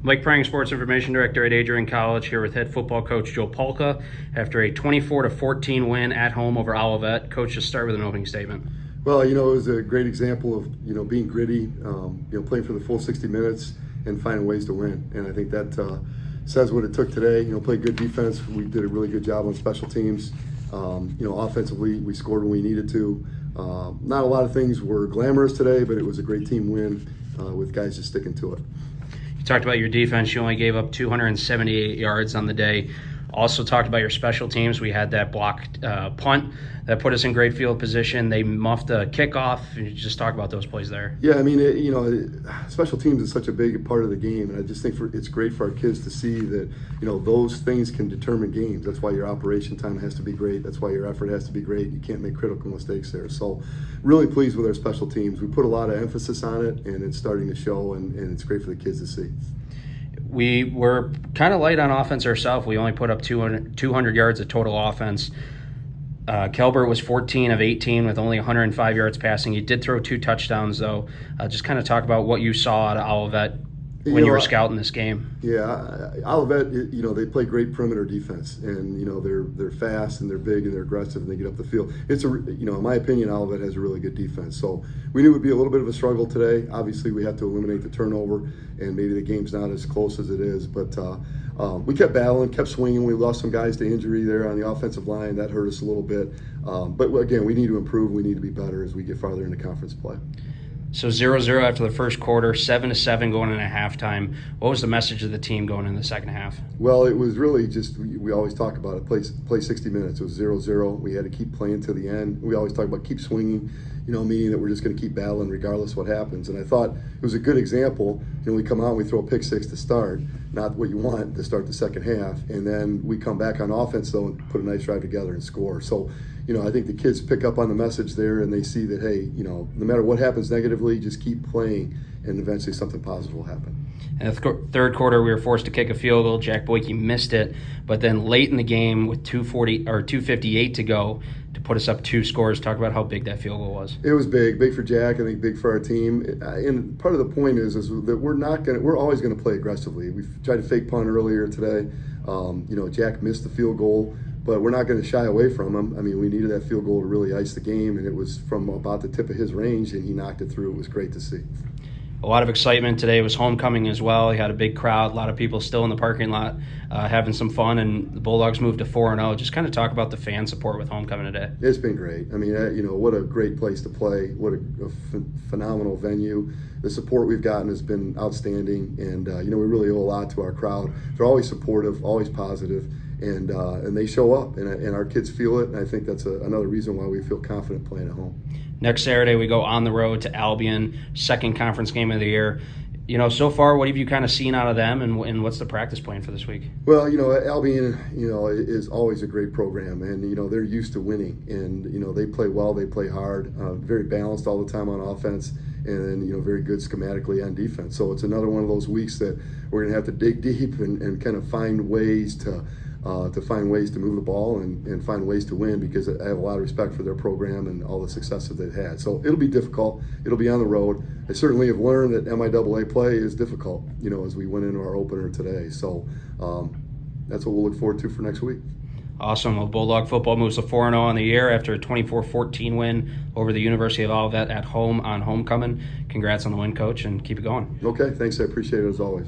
Mike Prang, Sports Information Director at Adrian College, here with head football coach Joe Palka. After a 24-14 win at home over Olivet, coach, just start with an opening statement. Well, it was a great example of, being gritty, playing for the full 60 minutes and finding ways to win. And I think that says what it took today. Played good defense. We did a really good job on special teams. Offensively, we scored when we needed to. Not a lot of things were glamorous today, but it was a great team win with guys just sticking to it. You talked about your defense. You only gave up 278 yards on the day. Also talked about your special teams. We had that blocked punt that put us in great field position. They muffed a kickoff. You just talk about those plays there. Yeah, special teams is such a big part of the game, and I just think it's great for our kids to see that, those things can determine games. That's why your operation time has to be great. That's why your effort has to be great. You can't make critical mistakes there. So really pleased with our special teams. We put a lot of emphasis on it, and it's starting to show, and it's great for the kids to see. We were kind of light on offense ourselves. We only put up 200 yards of total offense. Kelbert was 14 of 18 with only 105 yards passing. He did throw 2 touchdowns, though. Just kind of talk about what you saw out of Olivet when you were scouting this game. Yeah, Olivet, they play great perimeter defense, and they're fast and they're big and they're aggressive and they get up the field. It's in my opinion, Olivet has a really good defense. So we knew it would be a little bit of a struggle today. Obviously, we have to eliminate the turnover, and maybe the game's not as close as it is, but we kept battling, kept swinging. We lost some guys to injury there on the offensive line. That hurt us a little bit. But again, we need to improve. We need to be better as we get farther into conference play. So 0-0 after the first quarter, 7-7 going into halftime. What was the message of the team going into the second half? Well, it was really just, we always talk about it, play 60 minutes. It was 0-0. We had to keep playing to the end. We always talk about keep swinging, meaning that we're just going to keep battling regardless what happens. And I thought it was a good example. We come out and we throw a pick six to start, not what you want to start the second half. And then we come back on offense, though, and put a nice drive together and score. So, I think the kids pick up on the message there, and they see that, hey, no matter what happens negatively, just keep playing, and eventually something positive will happen. In the third quarter, we were forced to kick a field goal. Jack Boyke missed it, but then late in the game with 2:58 to go to put us up 2 scores. Talk about how big that field goal was. It was big for Jack. I think big for our team. And part of the point is that we're always going to play aggressively. We tried to fake punt earlier today. Jack missed the field goal, but we're not going to shy away from him. We needed that field goal to really ice the game, and it was from about the tip of his range, and he knocked it through. It was great to see. A lot of excitement today. It was homecoming as well. He had a big crowd, a lot of people still in the parking lot having some fun, and the Bulldogs moved to 4-0. Just kind of talk about the fan support with homecoming today. It's been great. What a great place to play. What a phenomenal venue. The support we've gotten has been outstanding, and we really owe a lot to our crowd. They're always supportive, always positive, and they show up, and our kids feel it, and I think that's another reason why we feel confident playing at home. Next Saturday, we go on the road to Albion, second conference game of the year. So far, what have you kind of seen out of them, and what's the practice plan for this week? Well, Albion, is always a great program, and, they're used to winning, and, they play well, they play hard, very balanced all the time on offense, and then, very good schematically on defense. So it's another one of those weeks that we're going to have to dig deep and kind of find ways to move the ball and find ways to win, because I have a lot of respect for their program and all the success that they've had. So it'll be difficult. It'll be on the road. I certainly have learned that MIAA play is difficult, as we went into our opener today. So that's what we'll look forward to for next week. Awesome. Well, Bulldog football moves to 4-0 on the year after a 24-14 win over the University of Olivet at home on homecoming. Congrats on the win, Coach, and keep it going. Okay, thanks. I appreciate it as always.